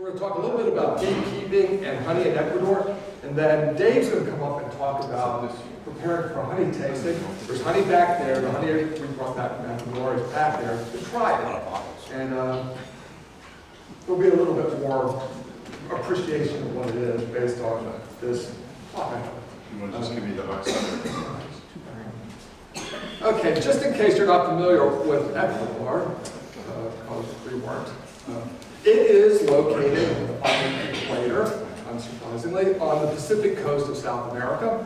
So we're going to talk a little bit about beekeeping and honey in Ecuador, and then Dave's going to come up and talk about preparing for honey tasting. There's honey back there. The honey we brought back from Ecuador is back there. To try it, and there'll be a little bit more appreciation of what it is based on this topic. You want to just give me the high. Okay, just in case you're not familiar with Ecuador, because we weren't. It is located on the equator, unsurprisingly, on the Pacific coast of South America.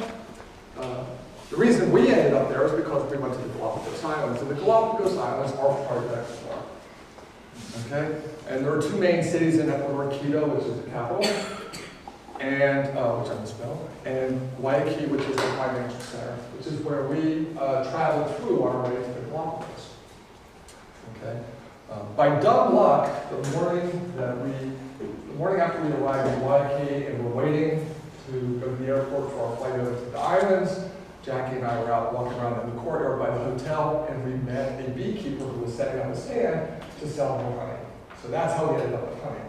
The reason we ended up there is because we went to the Galapagos Islands, and the Galapagos Islands are part of Ecuador. Okay, and there are two main cities in Ecuador: Quito, which is the capital, and which I misspelled, and Guayaquil, which is the financial center, which is where we traveled through our way to the Galapagos. Okay. By dumb luck, the morning after we arrived in Guayaquil and we're waiting to go to the airport for our flight over to the islands, Jackie and I were out walking around in the courtyard by the hotel, and we met a beekeeper who was setting up a stand to sell more honey. So that's how we ended up with honey.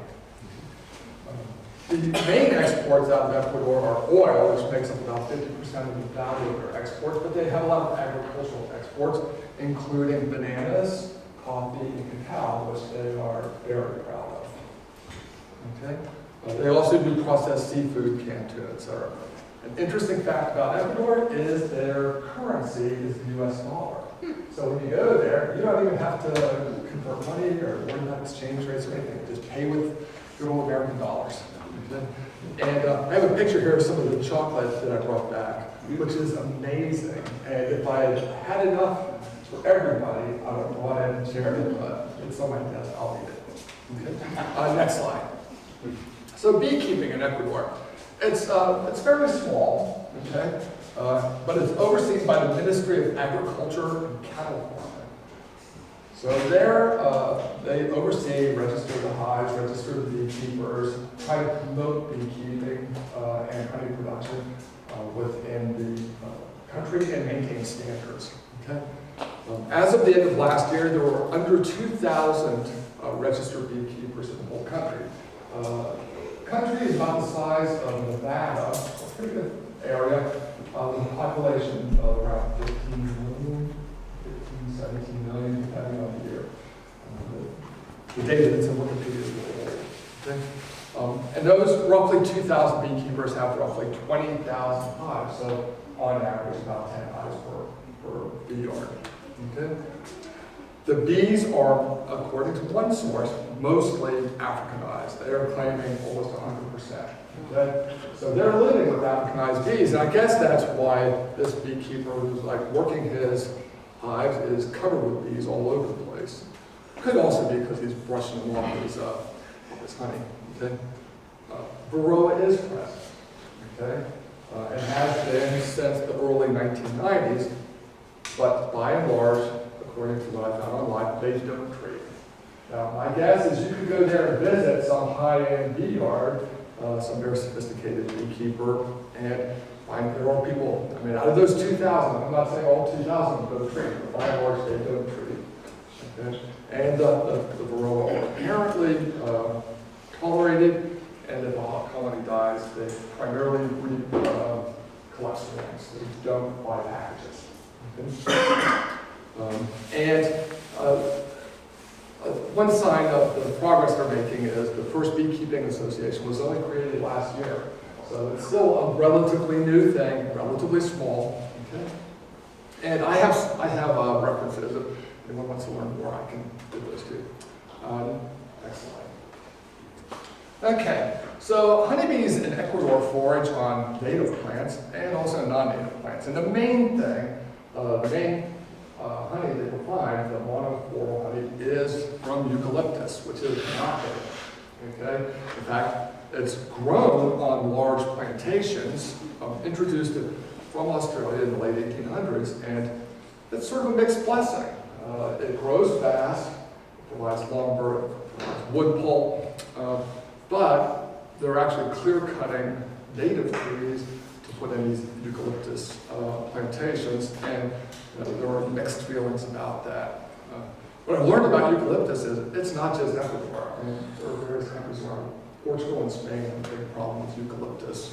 The main exports out of Ecuador are oil, which makes up about 50% of the value of their exports, but they have a lot of agricultural exports, including bananas, coffee, and cacao, which they are very proud of. Okay? They also do processed seafood, canned tuna, etc. An interesting fact about Ecuador is their currency is the US dollar. So when you go there, you don't even have to convert money or worry about exchange rates or anything. Just pay with good old American dollars. And I have a picture here of some of the chocolate that I brought back, which is amazing. And if I had enough for everybody, I would go ahead and share it, but it's on my desk, I'll eat it. Okay. Next slide. So beekeeping in Ecuador. It's fairly small, okay, but it's overseen by the Ministry of Agriculture and Cattle Farming. So there, they oversee, register the hives, register the beekeepers, try to promote beekeeping and honey production within the country and maintain standards. Okay. As of the end of last year, there were under 2,000 registered beekeepers in the whole country. The country is about the size of Nevada, a pretty good area, with a population of around 15 million, 17 million, depending on the year. The data that's in Wikipedia is really old. Okay? And those roughly 2,000 beekeepers have roughly 20,000 hives, so on average about 10 hives per bee yard. Okay? The bees are, according to one source, mostly Africanized. They are claiming almost 100%. Okay? So they're living with Africanized bees, and I guess that's why this beekeeper who's like working his hives is covered with bees all over the place. Could also be because he's brushing them off his honey. Okay? Varroa is present. Okay? And has been since the early 1990s, but by and large, according to what I found online, they don't treat. Now, my guess is you could go there and visit some high-end bee yard, some very sophisticated beekeeper, and find there are people, I mean, out of those 2,000, I'm not saying all 2,000 don't treat, but by and large, they don't treat. Okay? And the Varroa are apparently tolerated, and if a hot colony dies, they primarily collect swarms. They don't buy packages. Okay? One sign of the progress they're making is the first beekeeping association was only created last year. So it's still a relatively new thing, relatively small. Okay? And I have references. If anyone wants to learn more, I can do those too. Next slide. Okay, so honeybees in Ecuador forage on native plants and also non-native plants. And the main thing, honey they will find, the monofloral honey, is from eucalyptus, which is not native. Okay? In fact, it's grown on large plantations, introduced from Australia in the late 1800s, and it's sort of a mixed blessing. It grows fast, provides lumber, provides wood pulp, but they're actually clear-cutting native trees to put in these eucalyptus plantations, and there are mixed feelings about that. What I've learned about eucalyptus is it's not just Ecuador. I mean, there are various countries around Portugal and Spain have a big problem with eucalyptus,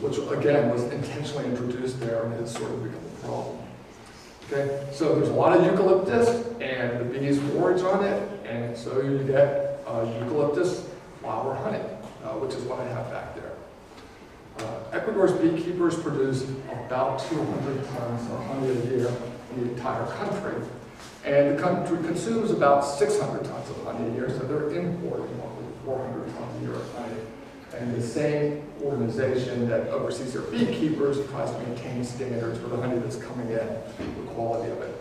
which again was intentionally introduced there and has sort of become a problem. Okay, so there's a lot of eucalyptus, and the bees forage on it, and so you get eucalyptus flower honey, which is what I have back there. Ecuador's beekeepers produce about 200 tons of honey a year in the entire country, and the country consumes about 600 tons of honey a year, so they're importing roughly 400 tons a year of honey. And the same organization that oversees their beekeepers tries to maintain standards for the honey that's coming in, the quality of it.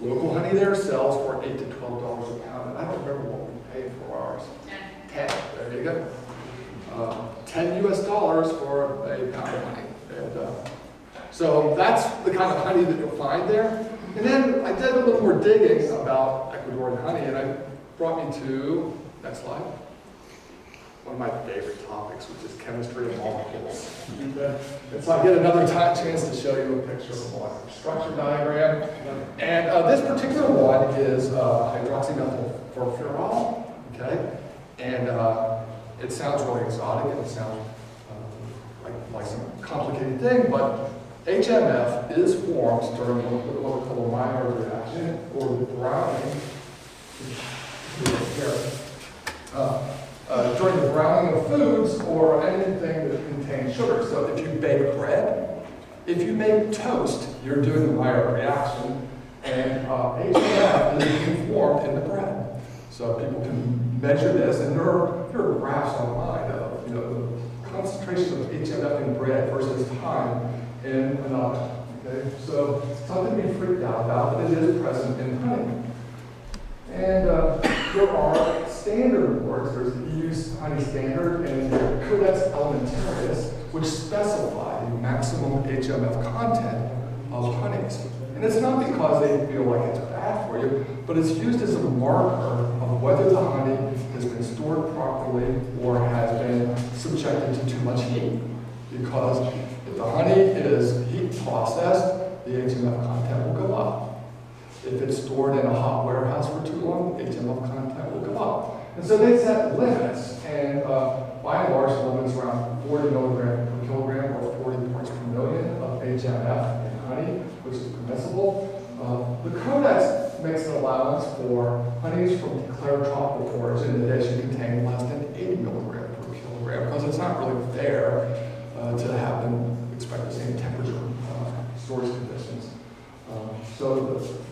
Local honey there sells for $8 to $12 a pound, and I don't remember what we paid for ours. 10. There you go. 10 US dollars for a pound of honey. And, so that's the kind of honey that you'll find there. And then I did a little more digging about Ecuadorian honey, and I brought me to, next slide, one of my favorite topics, which is chemistry of molecules. And so I get another chance to show you a picture of one structure diagram. And this particular one is hydroxymethylfurfural, okay? And it sounds really exotic, and it sounds like some complicated thing, but HMF is formed during what we call a Maillard reaction, or the browning. During the browning of foods or anything that contains sugar. So if you bake bread, if you make toast, you're doing the Maillard reaction, and HMF is being formed in the bread. So people can measure this, and there are graphs online of the concentration of HMF in bread versus time in an oven. Okay, so something to be freaked out about, but it is present in honey. And there are standard words. There's the EU honey standard and the Codex Alimentarius, which specify the maximum HMF content of honeys. And it's not because they feel like it's bad for you, but it's used as a marker of whether the honey has been stored properly or has been subjected to too much heat. Because if the honey is heat processed, the HMF content will go up. If it's stored in a hot warehouse for too long, HMF content will go up. And so they set limits, and by and large, the limit's around 40 milligrams per kilogram or 40 parts per million of HMF in honey, which is permissible. The Codex makes an allowance for honeys from declared tropical origin that they should contain less than 80 milligrams per kilogram, because it's not really fair to have them expect the same temperature storage conditions. So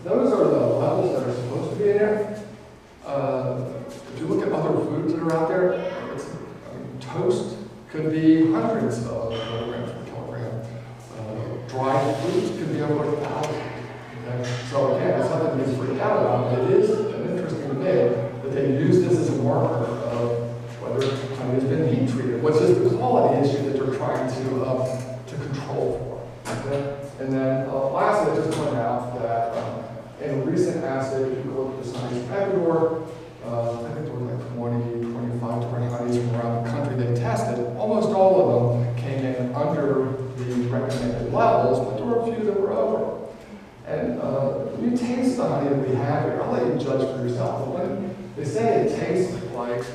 those are the levels that are supposed to be in there. If you look at other foods that are out there, toast could be hundreds of milligrams per kilogram. Dried foods could be over 1,000. Okay? So again, it's something to be freaked out about, but it is an interesting thing that they use this as a marker of whether honey has been heat treated, which is the quality issue that they're trying to control for. Okay? And then lastly, I just point out that in a recent assay, if you look at the honeys from Ecuador, I think there were like 25 different honeys from around the country they tested. Almost all of them came in under the recommended levels, but there were a few that were over. And when you taste the honey that we have here, I'll let you judge for yourself. But when they say it tastes like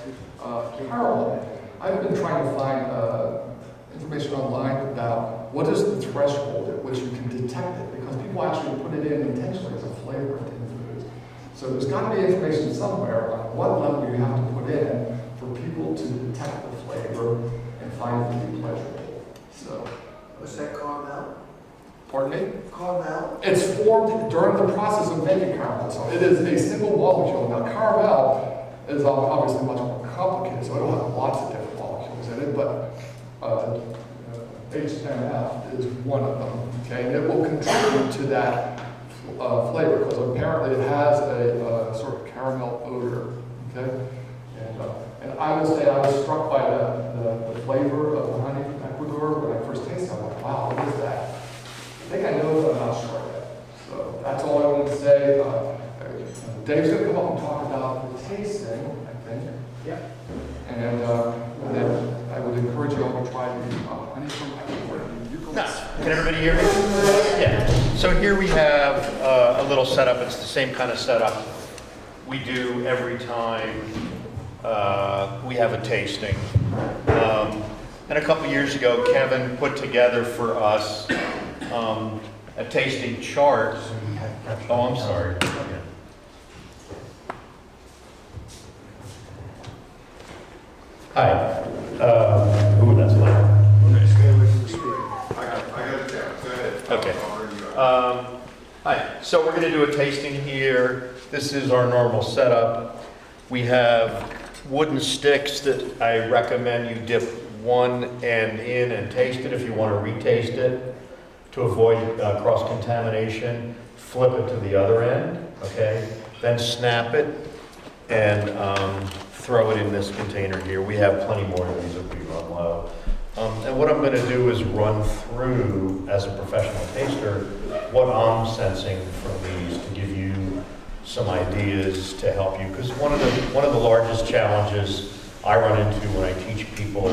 caramel, I've been trying to find information online about what is the threshold at which you can detect it, because people actually put it in intentionally as a flavorant in foods. So there's got to be information somewhere on what level you have to put in for people to detect the flavor and find it to be pleasurable. So, Was that caramel? pardon me? Caramel? It's formed during the process of making caramel. So it is a single molecule. Now caramel is obviously much more complicated, so it'll have lots of different molecules in it, but HMF is one of them, okay? And it will contribute to that flavor, because apparently it has a sort of caramel odor, okay? And I would say I was struck by the flavor of the honey from Ecuador when I first tasted it. I'm like, wow, what is that? I think I know, but I'm not sure yet. So that's all I wanted to say. Dave's going to come up and talk about the tasting, I think. Yeah. And then I would encourage you all to try the honey from Ecuador. Can everybody hear me? Yeah. So here we have a little setup. It's the same kind of setup we do every time we have a tasting. And a couple years ago, Kevin put together for us a tasting chart. Oh, I'm sorry. Hi. Ooh, that's loud. Stay away from the screen. I got it down, go ahead. Okay. I'll bring you up. Hi. So we're going to do a tasting here. This is our normal setup. We have wooden sticks that I recommend you dip one end in and taste it if you want to retaste it to avoid cross-contamination. Flip it to the other end, okay? Then snap it and throw it in this container here. We have plenty more of these if we run low. And what I'm going to do is run through, as a professional taster, what I'm sensing from these to give you some ideas to help you. Because one of the largest challenges I run into when I teach people,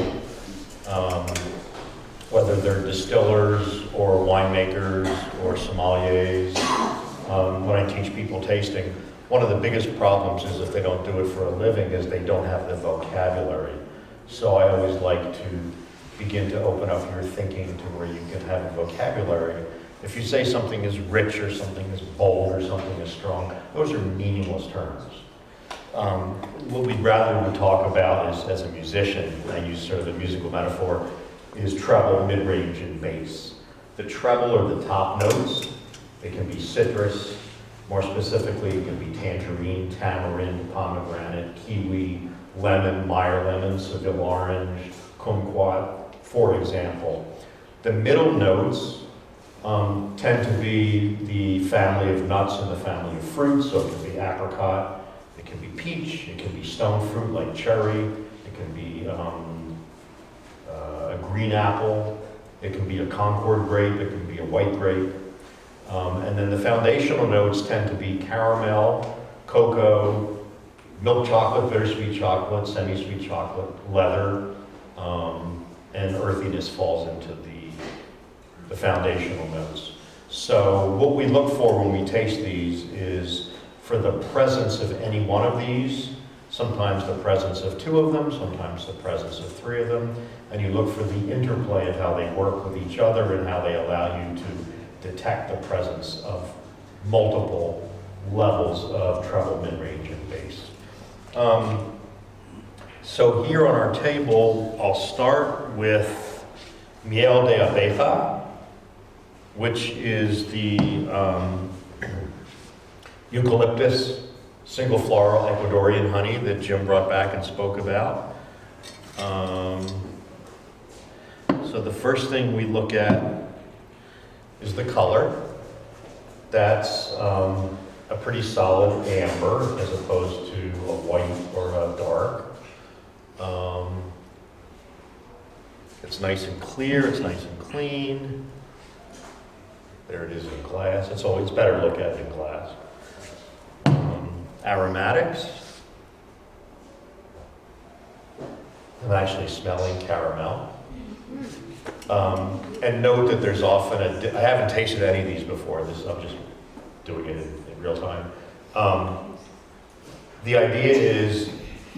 whether they're distillers or winemakers or sommeliers, when I teach people tasting, one of the biggest problems is if they don't do it for a living is they don't have the vocabulary. So I always like to begin to open up your thinking to where you can have a vocabulary. If you say something is rich or something is bold or something is strong, those are meaningless terms. What we'd rather talk about is, as a musician, I use sort of the musical metaphor, is treble, mid-range, and bass. The treble are the top notes. They can be citrus. More specifically, it can be tangerine, tamarind, pomegranate, kiwi, lemon, Meyer lemon, Seville orange, kumquat, for example. The middle notes tend to be the family of nuts and the family of fruits, so it can be apricot, it can be peach, it can be stone fruit like cherry, it can be a green apple, it can be a Concord grape, it can be a white grape. And then the foundational notes tend to be caramel, cocoa, milk chocolate, bittersweet chocolate, semi-sweet chocolate, leather, and earthiness falls into the foundational notes. So what we look for when we taste these is for the presence of any one of these, sometimes the presence of two of them, sometimes the presence of three of them, and you look for the interplay of how they work with each other and how they allow you to detect the presence of multiple levels of treble, mid-range, and bass. So here on our table, I'll start with miel de abeja, which is the eucalyptus single floral Ecuadorian honey that Jim brought back and spoke about. So the first thing we look at is the color. That's a pretty solid amber as opposed to a white or a dark. It's nice and clear, it's nice and clean. There it is in glass. It's always better to look at it in glass. Aromatics. I'm actually smelling caramel. And note that there's often I haven't tasted any of these before. I'm just doing it in real time. The idea is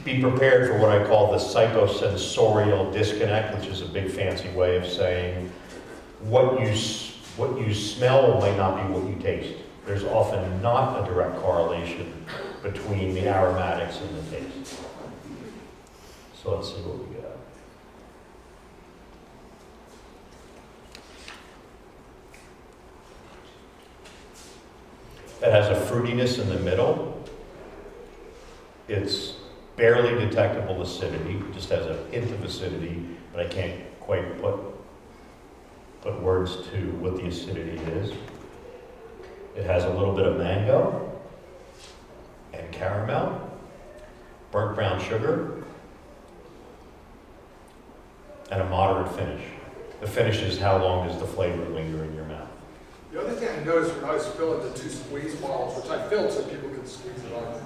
be prepared for what I call the psychosensorial disconnect, which is a big fancy way of saying what you smell might not be what you taste. There's often not a direct correlation between the aromatics and the taste. So let's see what we got. It has a fruitiness in the middle. It's barely detectable acidity, just has a hint of acidity, but I can't quite put words to what the acidity is. It has a little bit of mango and caramel, burnt brown sugar, and a moderate finish. The finish is how long does the flavor linger in your mouth. The other thing I noticed when I was filling the two squeeze bottles, which I filled so people could squeeze it on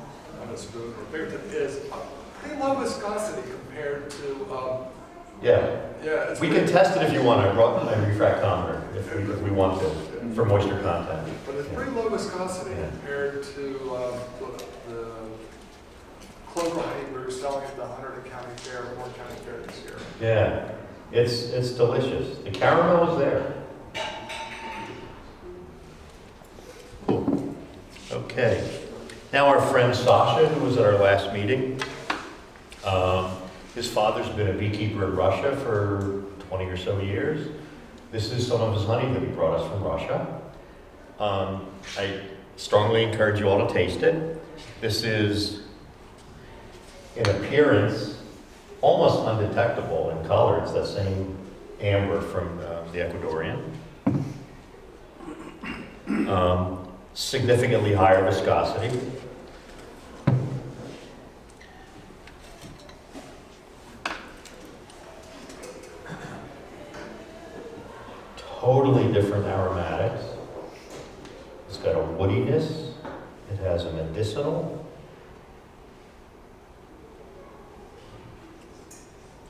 a spoon or fingertip, is pretty low viscosity compared to, Yeah. yeah. We can test it if you want. I brought a refractometer if we want to for moisture content. But it's pretty low viscosity compared to the clover honey we were selling at the Hunterdon County Fair, Warren County Fair this year. Yeah, it's delicious. The caramel is there. Cool. Okay. Now our friend Sasha, who was at our last meeting, his father's been a beekeeper in Russia for 20 or so years. This is some of his honey that he brought us from Russia. I strongly encourage you all to taste it. This is, in appearance, almost undetectable in color. It's that same amber from the Ecuadorian. Significantly higher viscosity. Totally different aromatics. It's got a woodiness. It has a medicinal.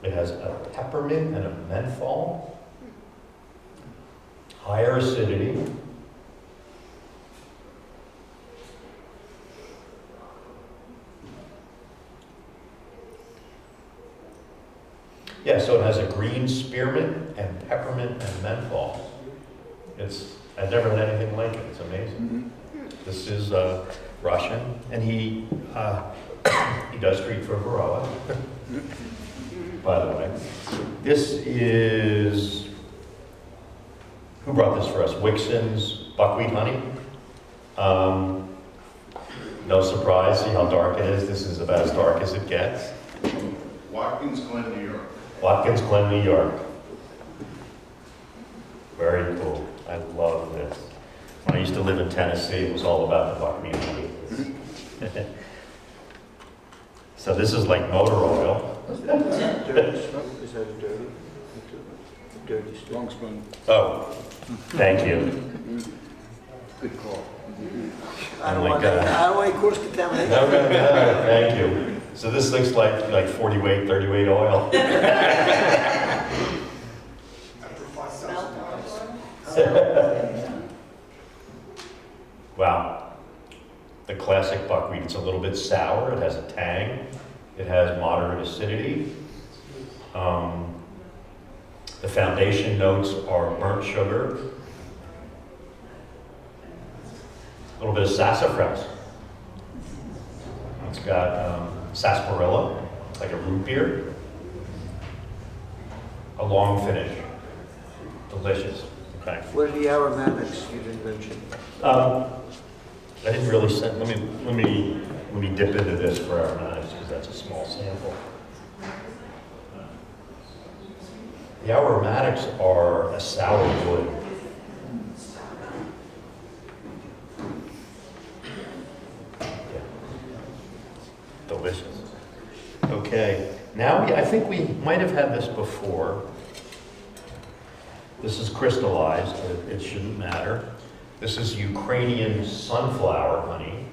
It has a peppermint and a menthol. Higher acidity. Yeah, so it has a green spearmint and peppermint and menthol. I've never had anything like it. It's amazing. This is Russian, and he does treat for varroa. By the way, this is, who brought this for us? Wixon's buckwheat honey. No surprise, see how dark it is. This is about as dark as it gets. Watkins Glen, New York. Watkins Glen, New York. Very cool. I love this. When I used to live in Tennessee, it was all about the buckwheat honey. So this is like motor oil. Dirty smoke, is that a dirty? Dirty smoke. Long spoon. Oh, thank you. Good call. I don't want that. I don't want cross contamination. No, thank you. So this looks like 40 weight, 30 weight oil. Wow. The classic buckwheat. It's a little bit sour. It has a tang. It has moderate acidity. The foundation notes are burnt sugar. A little bit of sassafras. It's got sarsaparilla, like a root beer. A long finish. Delicious. Okay. What are the aromatics you didn't mention? I didn't really send. Let me dip into this for aromatics because that's a small sample. The aromatics are a sour wood. Yeah. Delicious. Okay. Now I think we might have had this before. This is crystallized, but it shouldn't matter. This is Ukrainian sunflower honey.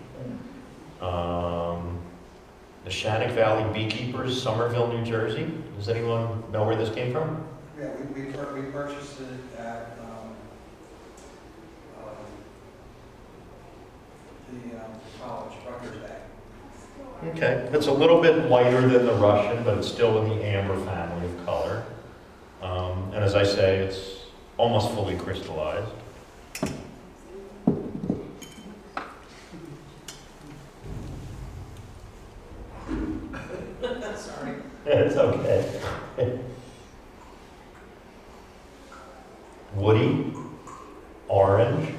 The Shannock Valley Beekeepers, Somerville, New Jersey. Does anyone know where this came from? Yeah, we purchased it at the college, Rutgers Day. Okay, it's a little bit lighter than the Russian, but it's still in the amber family of color. And as I say, it's almost fully crystallized. Sorry. It's okay. Woody, orange.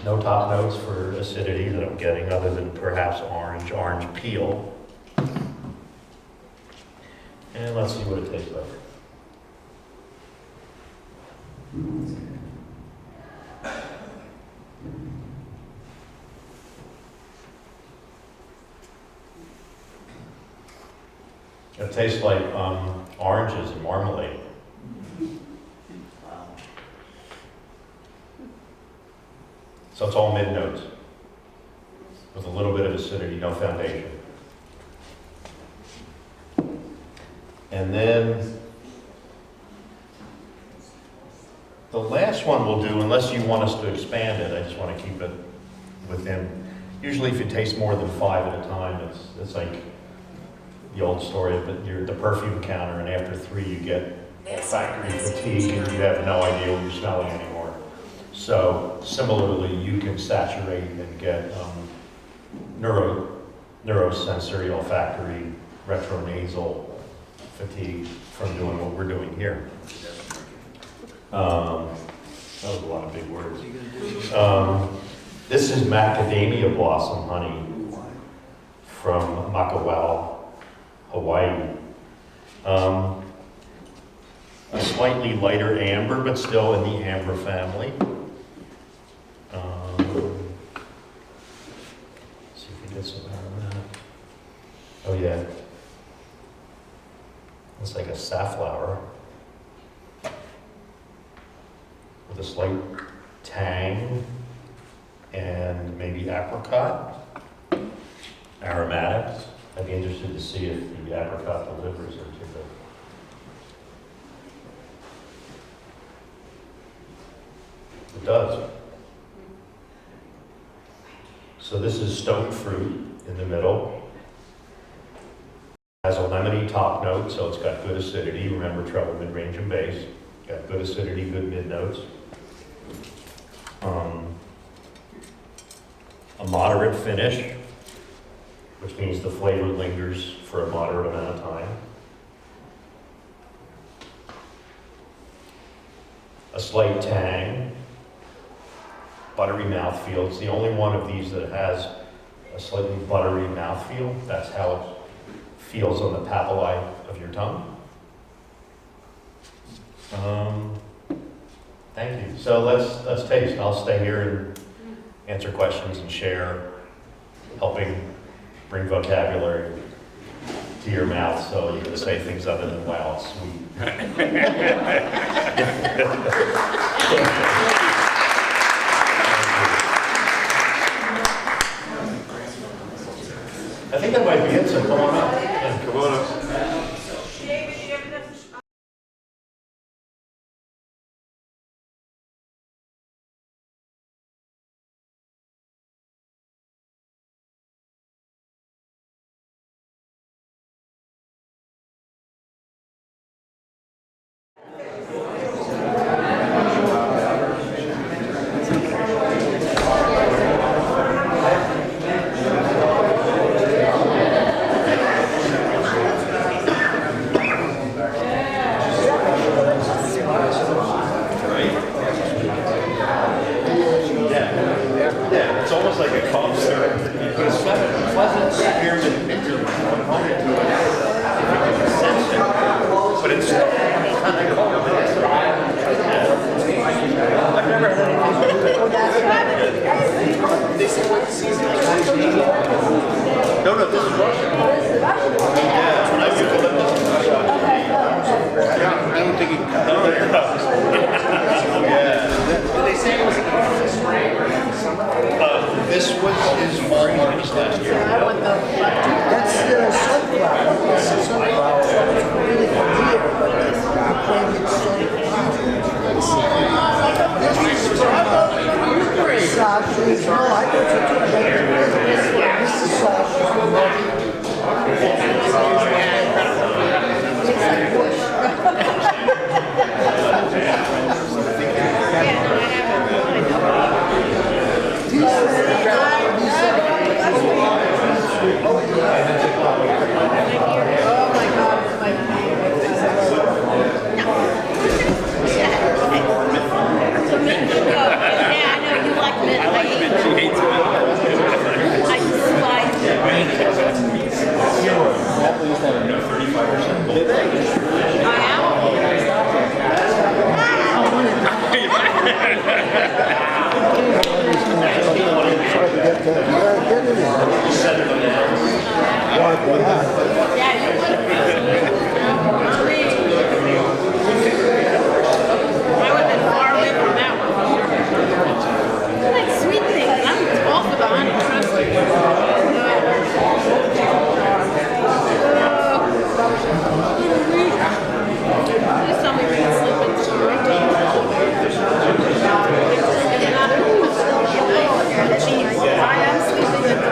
No top notes for acidity that I'm getting other than perhaps orange peel. And let's see what it tastes like. It tastes like oranges and marmalade. So it's all mid notes with a little bit of acidity, no foundation. And then the last one we'll do, unless you want us to expand it, I just want to keep it within. Usually if you taste more than 5 at a time, it's like the old story of the perfume counter, and after 3 you get olfactory fatigue and you have no idea what you're smelling anymore. So similarly, you can saturate and get neurosensory, olfactory, retronasal fatigue from doing what we're doing here. That was a lot of big words. This is macadamia blossom honey from McCaulley, Hawaii. A slightly lighter amber, but still in the amber family. See if we get some out of that. Oh yeah. It's like a safflower with a slight tang and maybe apricot aromatics. I'd be interested to see if the apricot delivers into the. It does. So this is stone fruit in the middle. Has a lemony top note, so it's got good acidity. Remember, treble, mid-range, and bass. Got good acidity, good mid notes. A moderate finish, which means the flavor lingers for a moderate amount of time. A slight tang. Buttery mouthfeel. It's the only one of these that has a slightly buttery mouthfeel. That's how it feels on the papillae of your tongue. Thank you. So let's taste. I'll stay here and answer questions and share, helping bring vocabulary to your mouth so you can say things other than wow, it's sweet. I think that might be it, so come on up. Yeah, come on up. I am sleeping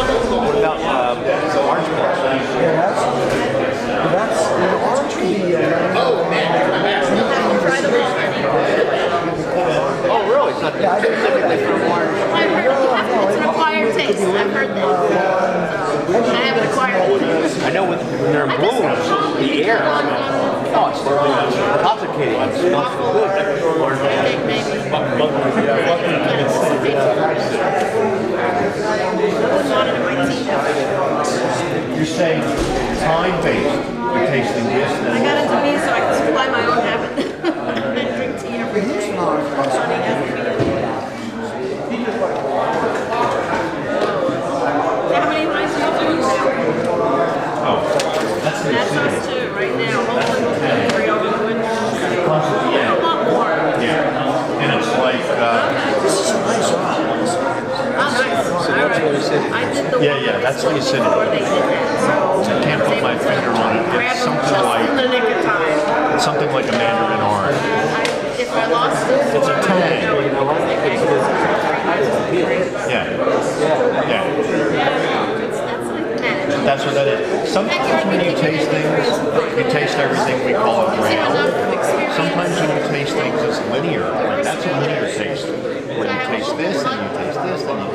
What about orange peel? Yeah, that's an orange can be. Oh, really? It's not specifically for orange. I've heard it's an acquired taste. I've heard that. So, I haven't acquired it. I know when they're in bloom, the air smells. Oh, it's intoxicating. It smells so good. Orange. You're saying time-based, you're tasting this, I got into bees so I can supply my own habit. I drink tea every day. Starting at the beginning. How many lines do you do now? oh, that's the That's us too, right now. Hopefully we'll get every over the winter. A lot more. Yeah, and it's like, Oh, nice. All right. I did the Yeah, one yeah, that's the acidity. before they did that. So I can't put my finger on it. grab It's them something just like, in the nick of time. it's something like a mandarin orange. If I lost this It's a one, tang. I know it because they can't go Yeah, yeah, That's like magic. that's what that is. Sometimes when you taste things, you taste everything, we call it real. Sometimes when you taste things, it's linear. Like that's a linear taste. Where you taste this, and you taste this, and you